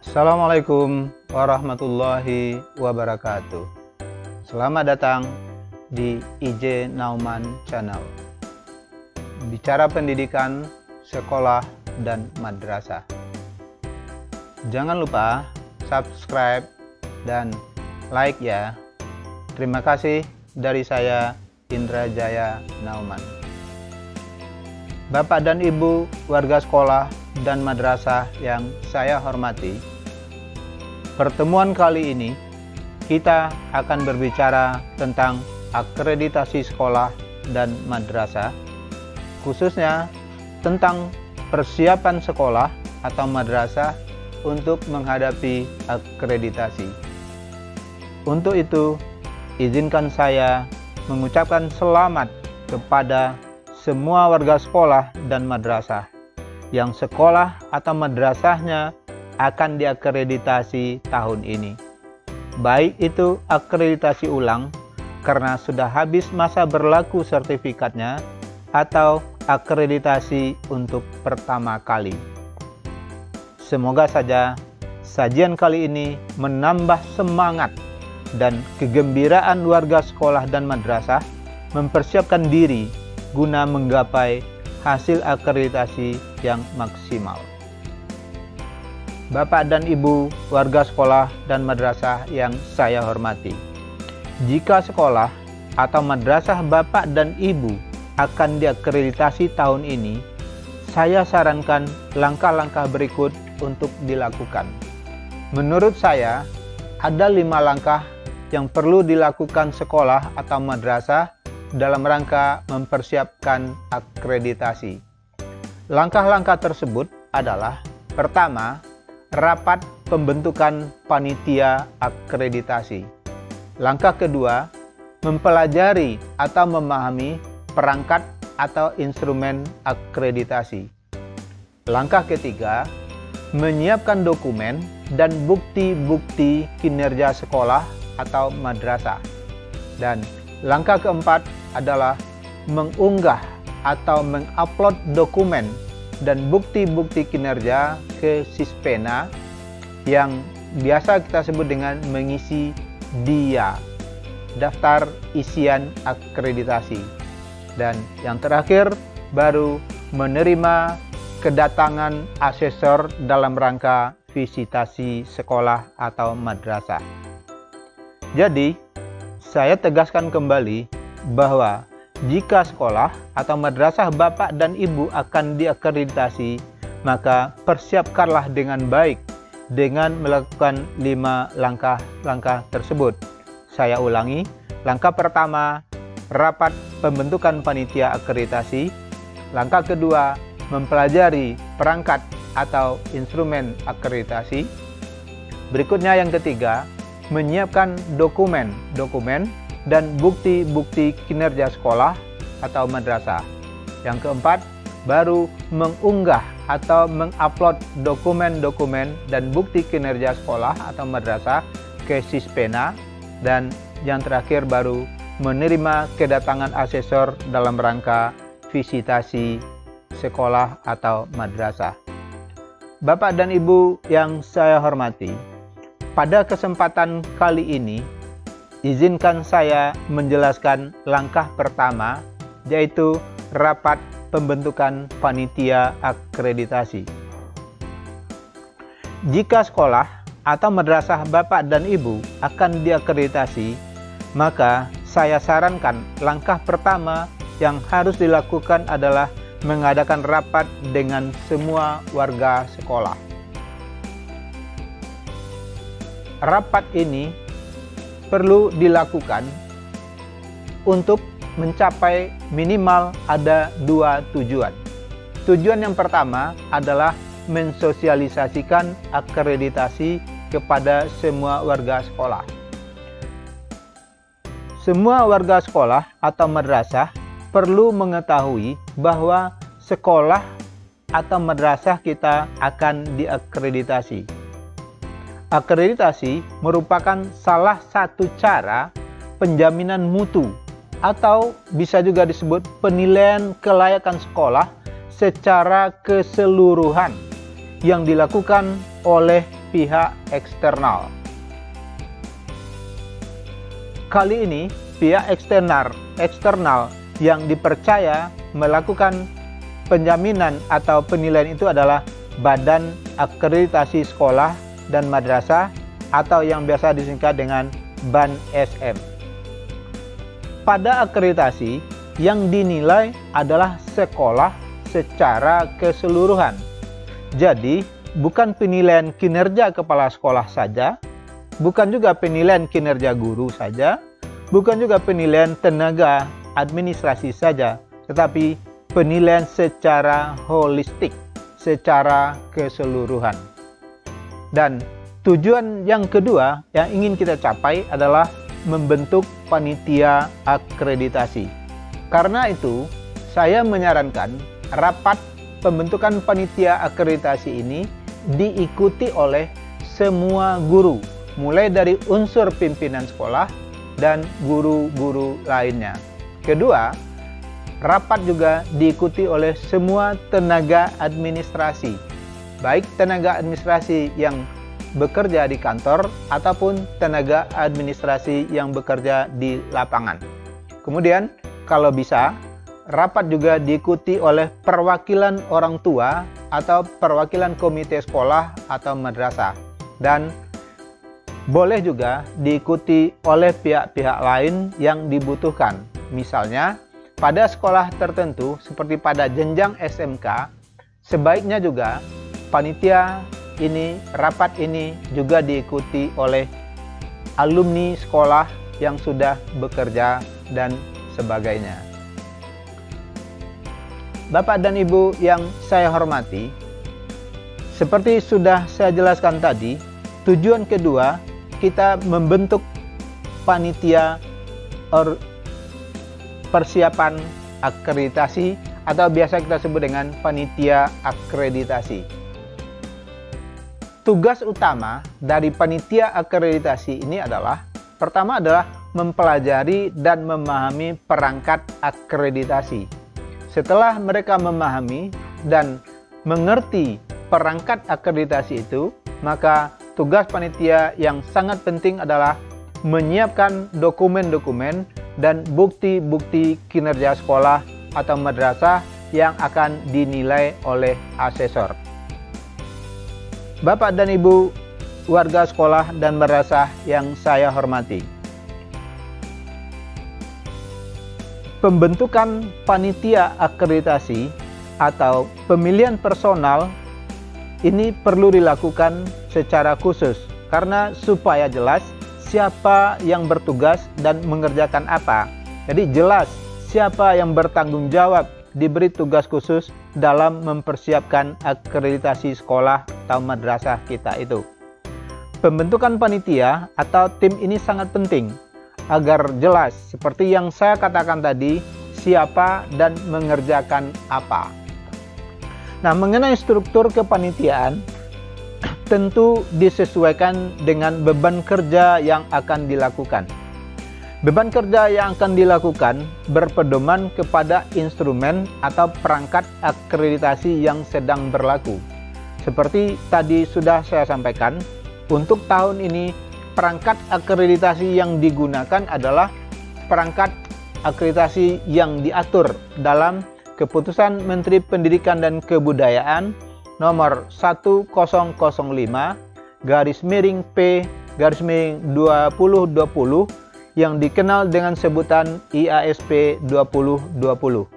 Assalamualaikum warahmatullahi wabarakatuh. Selamat datang di IJ Nauman Channel. Bicara pendidikan, sekolah, dan madrasah. Jangan lupa subscribe dan like ya. Terima kasih dari saya, Indra Jaya Nauman. Bapak dan Ibu warga sekolah dan madrasah yang saya hormati, pertemuan kali ini kita akan berbicara tentang akreditasi sekolah dan madrasah, khususnya tentang persiapan sekolah atau madrasah untuk menghadapi akreditasi. Untuk itu, izinkan saya mengucapkan selamat kepada semua warga sekolah dan madrasah yang sekolah atau madrasahnya akan diakreditasi tahun ini. Baik itu akreditasi ulang karena sudah habis masa berlaku sertifikatnya atau akreditasi untuk pertama kali. Semoga saja sajian kali ini menambah semangat dan kegembiraan warga sekolah dan madrasah mempersiapkan diri guna menggapai hasil akreditasi yang maksimal. Bapak dan Ibu warga sekolah dan madrasah yang saya hormati, jika sekolah atau madrasah Bapak dan Ibu akan diakreditasi tahun ini, saya sarankan langkah-langkah berikut untuk dilakukan. Menurut saya, ada 5 langkah yang perlu dilakukan sekolah atau madrasah dalam rangka mempersiapkan akreditasi. Langkah-langkah tersebut adalah: pertama, rapat pembentukan panitia akreditasi. Langkah kedua, mempelajari atau memahami perangkat atau instrumen akreditasi. Langkah ketiga, menyiapkan dokumen dan bukti-bukti kinerja sekolah atau madrasah. Dan langkah keempat adalah mengunggah atau mengupload dokumen dan bukti-bukti kinerja ke Sispena yang biasa kita sebut dengan mengisi DIA, daftar isian akreditasi. Dan yang terakhir, baru menerima kedatangan asesor dalam rangka visitasi sekolah atau madrasah. Jadi, saya tegaskan kembali bahwa jika sekolah atau madrasah Bapak dan Ibu akan diakreditasi, maka persiapkanlah dengan baik dengan melakukan 5 langkah-langkah tersebut. Saya ulangi, langkah pertama, rapat pembentukan panitia akreditasi. Langkah kedua, mempelajari perangkat atau instrumen akreditasi. Berikutnya yang ketiga, menyiapkan dokumen dan bukti-bukti kinerja sekolah atau madrasah. Yang keempat, baru mengunggah atau mengupload dokumen-dokumen dan bukti kinerja sekolah atau madrasah ke Sispena. Dan yang terakhir, baru menerima kedatangan asesor dalam rangka visitasi sekolah atau madrasah. Bapak dan Ibu yang saya hormati, pada kesempatan kali ini, izinkan saya menjelaskan langkah pertama, yaitu rapat pembentukan panitia akreditasi. Jika sekolah atau madrasah Bapak dan Ibu akan diakreditasi, maka saya sarankan langkah pertama yang harus dilakukan adalah mengadakan rapat dengan semua warga sekolah. Rapat ini perlu dilakukan untuk mencapai minimal ada 2 tujuan. Tujuan yang pertama adalah mensosialisasikan akreditasi kepada semua warga sekolah. Semua warga sekolah atau madrasah perlu mengetahui bahwa sekolah atau madrasah kita akan diakreditasi. Akreditasi merupakan salah satu cara penjaminan mutu atau bisa juga disebut penilaian kelayakan sekolah secara keseluruhan yang dilakukan oleh pihak eksternal. Kali ini, pihak eksternal yang dipercaya melakukan penjaminan atau penilaian itu adalah Badan Akreditasi Sekolah dan Madrasah atau yang biasa disingkat dengan BAN-SM. Pada akreditasi, yang dinilai adalah sekolah secara keseluruhan. Jadi, bukan penilaian kinerja kepala sekolah saja, bukan juga penilaian kinerja guru saja, bukan juga penilaian tenaga administrasi saja, tetapi penilaian secara holistik, secara keseluruhan. Dan tujuan yang kedua yang ingin kita capai adalah membentuk panitia akreditasi. Karena itu, saya menyarankan rapat pembentukan panitia akreditasi ini diikuti oleh semua guru, mulai dari unsur pimpinan sekolah dan guru-guru lainnya. Kedua, rapat juga diikuti oleh semua tenaga administrasi, baik tenaga administrasi yang bekerja di kantor ataupun tenaga administrasi yang bekerja di lapangan. Kemudian, kalau bisa, rapat juga diikuti oleh perwakilan orang tua atau perwakilan komite sekolah atau madrasah, dan boleh juga diikuti oleh pihak-pihak lain yang dibutuhkan. Misalnya, pada sekolah tertentu seperti pada jenjang SMK, sebaiknya juga panitia ini, rapat ini juga diikuti oleh alumni sekolah yang sudah bekerja dan sebagainya. Bapak dan Ibu yang saya hormati, seperti sudah saya jelaskan tadi, tujuan kedua kita membentuk panitia persiapan akreditasi atau biasa kita sebut dengan panitia akreditasi. Tugas utama dari panitia akreditasi ini adalah, pertama adalah mempelajari dan memahami perangkat akreditasi. Setelah mereka memahami dan mengerti perangkat akreditasi itu, maka tugas panitia yang sangat penting adalah menyiapkan dokumen-dokumen dan bukti-bukti kinerja sekolah atau madrasah yang akan dinilai oleh asesor. Bapak dan Ibu warga sekolah dan madrasah yang saya hormati, pembentukan panitia akreditasi atau pemilihan personal ini perlu dilakukan secara khusus karena supaya jelas siapa yang bertugas dan mengerjakan apa. Jadi jelas siapa yang bertanggung jawab diberi tugas khusus dalam mempersiapkan akreditasi sekolah atau madrasah kita itu. Pembentukan panitia atau tim ini sangat penting agar jelas seperti yang saya katakan tadi, siapa dan mengerjakan apa. Nah, mengenai struktur kepanitiaan, tentu disesuaikan dengan beban kerja yang akan dilakukan. Beban kerja yang akan dilakukan berpedoman kepada instrumen atau perangkat akreditasi yang sedang berlaku. Seperti tadi sudah saya sampaikan, untuk tahun ini perangkat akreditasi yang digunakan adalah perangkat akreditasi yang diatur dalam Keputusan Menteri Pendidikan dan Kebudayaan nomor 10,09/P/2020 yang dikenal dengan sebutan IASP 2020.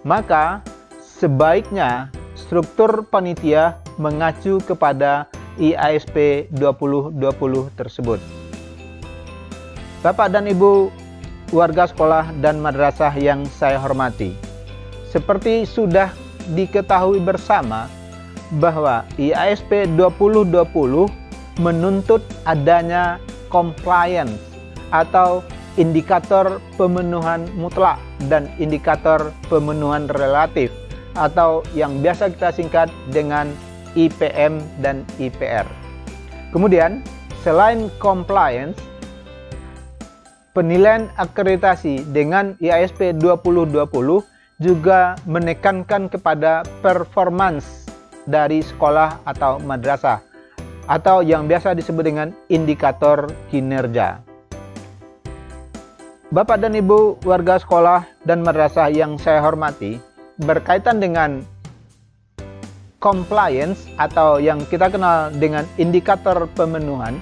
Maka sebaiknya struktur panitia mengacu kepada IASP 2020 tersebut. Bapak dan Ibu warga sekolah dan madrasah yang saya hormati, seperti sudah diketahui bersama bahwa IASP 2020 menuntut adanya compliance atau indikator pemenuhan mutlak dan indikator pemenuhan relatif atau yang biasa kita singkat dengan IPM dan IPR. Kemudian, selain compliance, penilaian akreditasi dengan IASP 2020 juga menekankan kepada performance dari sekolah atau madrasah atau yang biasa disebut dengan indikator kinerja. Bapak dan Ibu warga sekolah dan madrasah yang saya hormati, berkaitan dengan compliance atau yang kita kenal dengan indikator pemenuhan,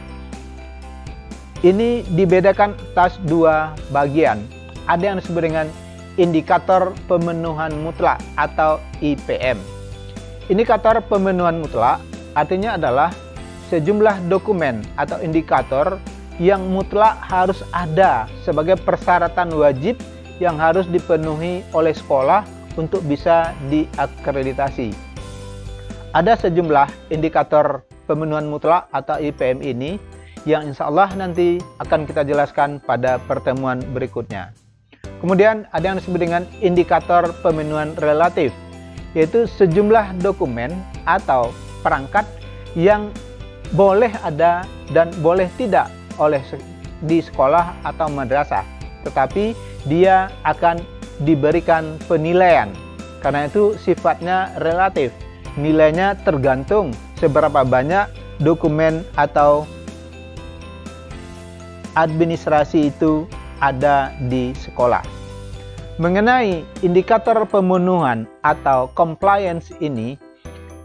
ini dibedakan atas dua bagian. Ada yang disebut dengan indikator pemenuhan mutlak atau IPM. Indikator pemenuhan mutlak artinya adalah sejumlah dokumen atau indikator yang mutlak harus ada sebagai persyaratan wajib yang harus dipenuhi oleh sekolah untuk bisa diakreditasi. Ada sejumlah indikator pemenuhan mutlak atau IPM ini yang insya Allah nanti akan kita jelaskan pada pertemuan berikutnya. Kemudian ada yang disebut dengan indikator pemenuhan relatif, yaitu sejumlah dokumen atau perangkat yang boleh ada dan boleh tidak di sekolah atau madrasah, tetapi dia akan diberikan penilaian. Karena itu sifatnya relatif, nilainya tergantung seberapa banyak dokumen atau administrasi itu ada di sekolah. Mengenai indikator pemenuhan atau compliance ini,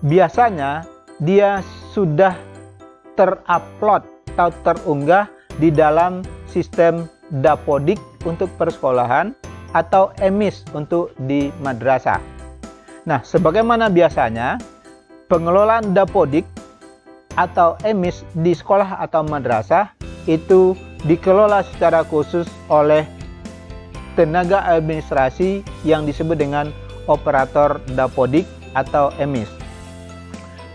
biasanya dia sudah terupload atau terunggah di dalam sistem Dapodik untuk persekolahan atau EMIS untuk di madrasah. Nah, sebagaimana biasanya, pengelolaan Dapodik atau EMIS di sekolah atau madrasah itu dikelola secara khusus oleh tenaga administrasi yang disebut dengan operator Dapodik atau EMIS.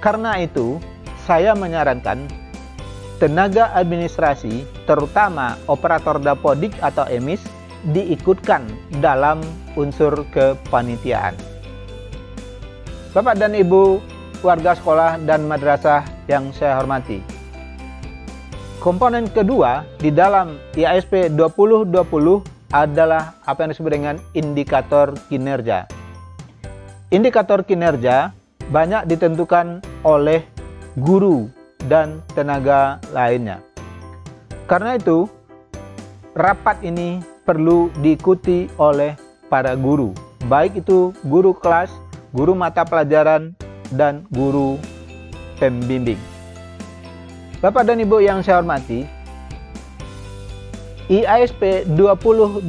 Karena itu, saya menyarankan tenaga administrasi, terutama operator Dapodik atau EMIS, diikutkan dalam unsur kepanitiaan. Bapak dan Ibu warga sekolah dan madrasah yang saya hormati, komponen kedua di dalam IASP 2020 adalah apa yang disebut dengan indikator kinerja. Indikator kinerja banyak ditentukan oleh guru dan tenaga lainnya. Karena itu, rapat ini perlu diikuti oleh para guru, baik itu guru kelas, guru mata pelajaran, dan guru pembimbing. Bapak dan Ibu yang saya hormati, IASP 2020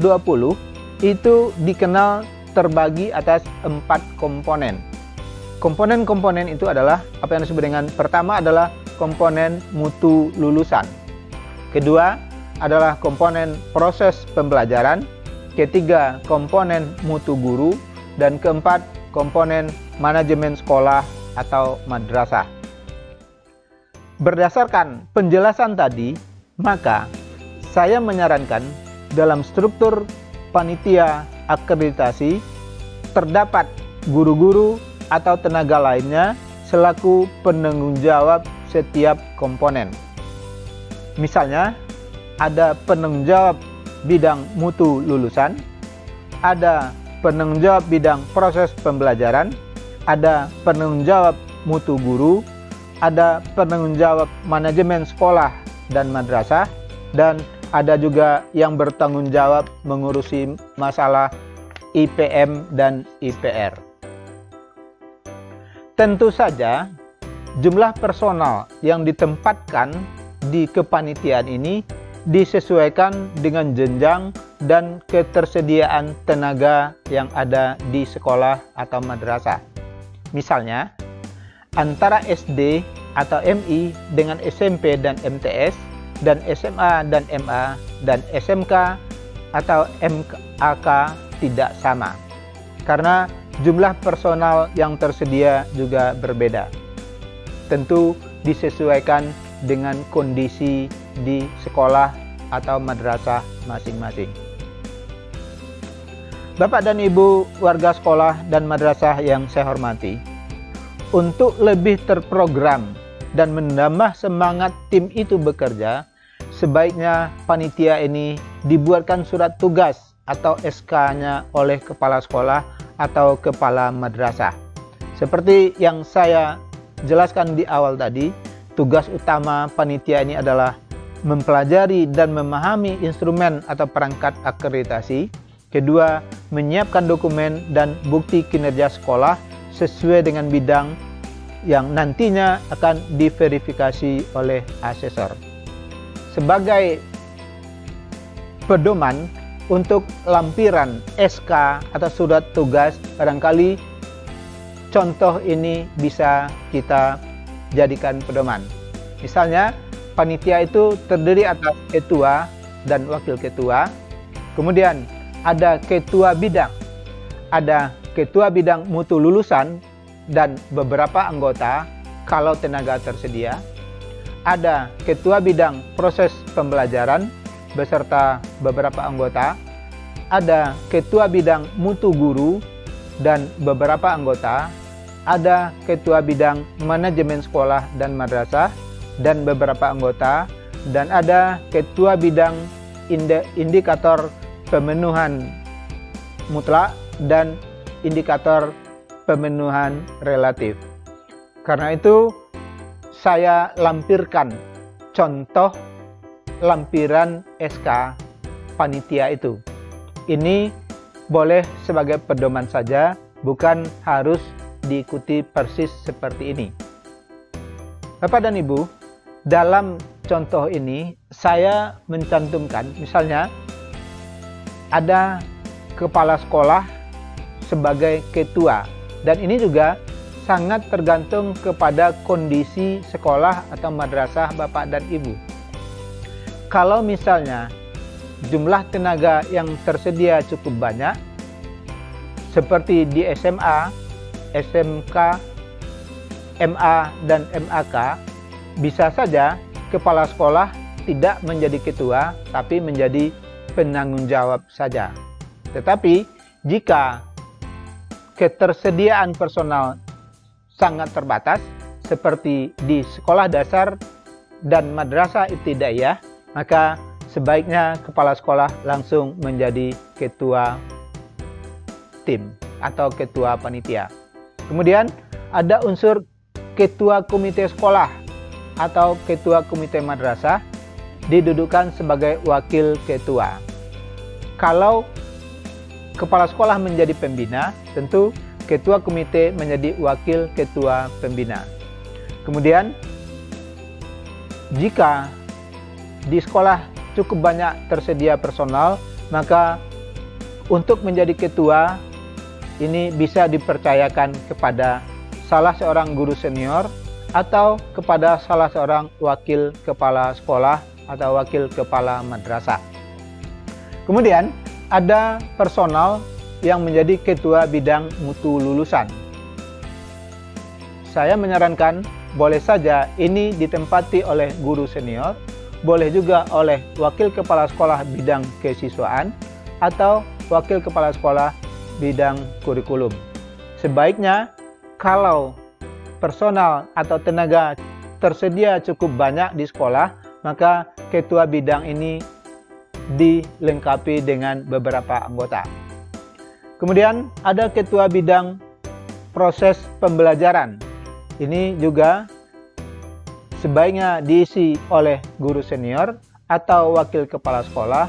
itu dikenal terbagi atas 4 komponen. Komponen-komponen itu adalah apa yang disebut dengan pertama adalah komponen mutu lulusan. Kedua adalah komponen proses pembelajaran. Ketiga, komponen mutu guru. Dan keempat, komponen manajemen sekolah atau madrasah. Berdasarkan penjelasan tadi, maka saya menyarankan dalam struktur panitia akreditasi terdapat guru-guru atau tenaga lainnya selaku penanggung jawab setiap komponen. Misalnya, ada penanggung jawab bidang mutu lulusan, ada penanggung jawab bidang proses pembelajaran, ada penanggung jawab mutu guru, ada penanggung jawab manajemen sekolah dan madrasah, dan ada juga yang bertanggung jawab mengurusi masalah IPM dan IPR. Tentu saja, jumlah personal yang ditempatkan di kepanitiaan ini disesuaikan dengan jenjang dan ketersediaan tenaga yang ada di sekolah atau madrasah. Misalnya, antara SD atau MI dengan SMP dan MTS, dan SMA dan MA, dan SMK atau MAK tidak sama. Karena jumlah personal yang tersedia juga berbeda. Tentu disesuaikan dengan kondisi di sekolah atau madrasah masing-masing. Bapak dan Ibu warga sekolah dan madrasah yang saya hormati, untuk lebih terprogram dan menambah semangat tim itu bekerja, sebaiknya panitia ini dibuatkan surat tugas atau SK-nya oleh kepala sekolah atau kepala madrasah. Seperti yang saya jelaskan di awal tadi, tugas utama panitia ini adalah mempelajari dan memahami instrumen atau perangkat akreditasi. Kedua, menyiapkan dokumen dan bukti kinerja sekolah sesuai dengan bidang yang nantinya akan diverifikasi oleh asesor. Sebagai pedoman untuk lampiran SK atau surat tugas, barangkali contoh ini bisa kita jadikan pedoman. Misalnya, panitia itu terdiri atas ketua dan wakil ketua, kemudian ada ketua bidang, ada ketua bidang mutu lulusan dan beberapa anggota kalau tenaga tersedia, ada ketua bidang proses pembelajaran beserta beberapa anggota, ada ketua bidang mutu guru dan beberapa anggota, ada ketua bidang manajemen sekolah dan madrasah dan beberapa anggota, dan ada ketua bidang indikator pemenuhan mutlak dan indikator pemenuhan relatif. Karena itu, saya lampirkan contoh lampiran SK panitia itu. Ini boleh sebagai pedoman saja, bukan harus diikuti persis seperti ini. Bapak dan Ibu, dalam contoh ini saya mencantumkan, misalnya ada kepala sekolah sebagai ketua, dan ini juga sangat tergantung kepada kondisi sekolah atau madrasah Bapak dan Ibu. Kalau misalnya jumlah tenaga yang tersedia cukup banyak, seperti di SMA, SMK, MA, dan MAK, bisa saja kepala sekolah tidak menjadi ketua, tapi menjadi penanggung jawab saja. Tetapi jika ketersediaan personal sangat terbatas, seperti di sekolah dasar dan madrasah ibtidaiyah, maka sebaiknya kepala sekolah langsung menjadi ketua tim atau ketua panitia. Kemudian ada unsur ketua komite sekolah atau ketua komite madrasah, didudukan sebagai wakil ketua. Kalau kepala sekolah menjadi pembina, tentu ketua komite menjadi wakil ketua pembina. Kemudian jika di sekolah cukup banyak tersedia personal, maka untuk menjadi ketua ini bisa dipercayakan kepada salah seorang guru senior atau kepada salah seorang wakil kepala sekolah atau wakil kepala madrasah. Kemudian ada personal yang menjadi ketua bidang mutu lulusan. Saya menyarankan boleh saja ini ditempati oleh guru senior, boleh juga oleh wakil kepala sekolah bidang kesiswaan atau wakil kepala sekolah bidang kurikulum. Sebaiknya kalau personal atau tenaga tersedia cukup banyak di sekolah, maka ketua bidang ini dilengkapi dengan beberapa anggota. Kemudian ada ketua bidang proses pembelajaran. Ini juga sebaiknya diisi oleh guru senior atau wakil kepala sekolah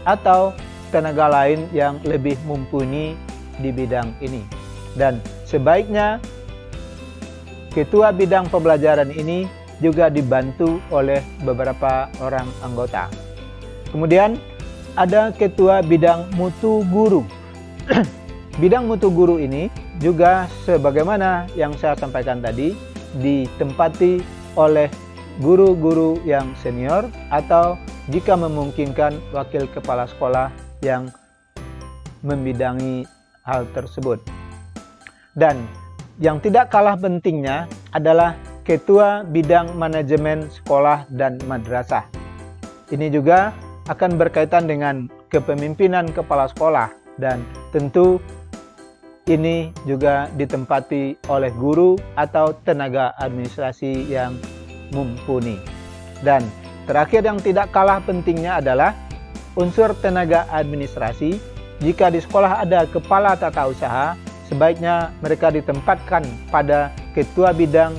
atau tenaga lain yang lebih mumpuni di bidang ini. Dan sebaiknya ketua bidang pembelajaran ini juga dibantu oleh beberapa orang anggota. Kemudian ada ketua bidang mutu guru. Bidang mutu guru ini juga sebagaimana yang saya sampaikan tadi, ditempati oleh guru-guru yang senior atau jika memungkinkan wakil kepala sekolah yang membidangi hal tersebut. Dan yang tidak kalah pentingnya adalah ketua bidang manajemen sekolah dan madrasah. Ini juga akan berkaitan dengan kepemimpinan kepala sekolah dan tentu ini juga ditempati oleh guru atau tenaga administrasi yang mumpuni. Dan terakhir yang tidak kalah pentingnya adalah unsur tenaga administrasi. Jika di sekolah ada kepala tata usaha, sebaiknya mereka ditempatkan pada ketua bidang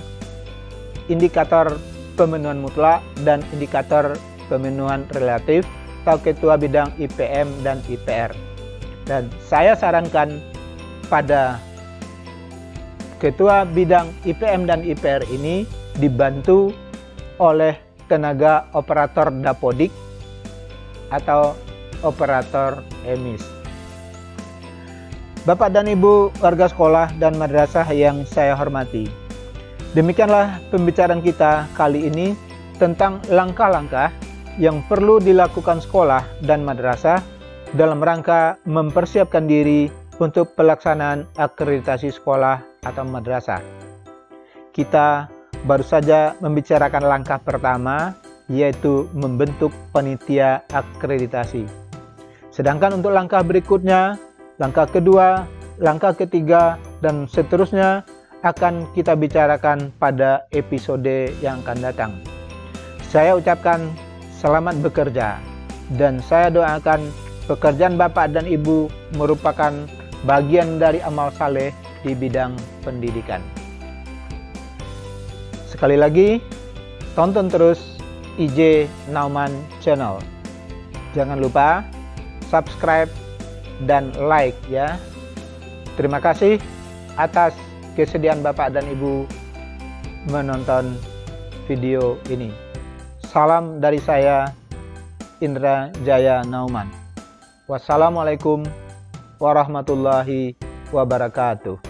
indikator pemenuhan mutlak dan indikator pemenuhan relatif atau ketua bidang IPM dan IPR. Dan saya sarankan pada ketua bidang IPM dan IPR ini dibantu oleh tenaga operator dapodik atau operator emis. Bapak dan Ibu warga sekolah dan madrasah yang saya hormati, demikianlah pembicaraan kita kali ini tentang langkah-langkah yang perlu dilakukan sekolah dan madrasah dalam rangka mempersiapkan diri untuk pelaksanaan akreditasi sekolah atau madrasah. Kita baru saja membicarakan langkah pertama, yaitu membentuk panitia akreditasi. Sedangkan untuk langkah berikutnya, langkah kedua, langkah ketiga, dan seterusnya akan kita bicarakan pada episode yang akan datang. Saya ucapkan selamat bekerja, dan saya doakan pekerjaan Bapak dan Ibu merupakan bagian dari amal saleh di bidang pendidikan. Sekali lagi, tonton terus IJ Nauman Channel. Jangan lupa subscribe dan like ya. Terima kasih atas kesediaan Bapak dan Ibu menonton video ini. Salam dari saya, Indra Jaya Nauman. Wassalamualaikum warahmatullahi wabarakatuh.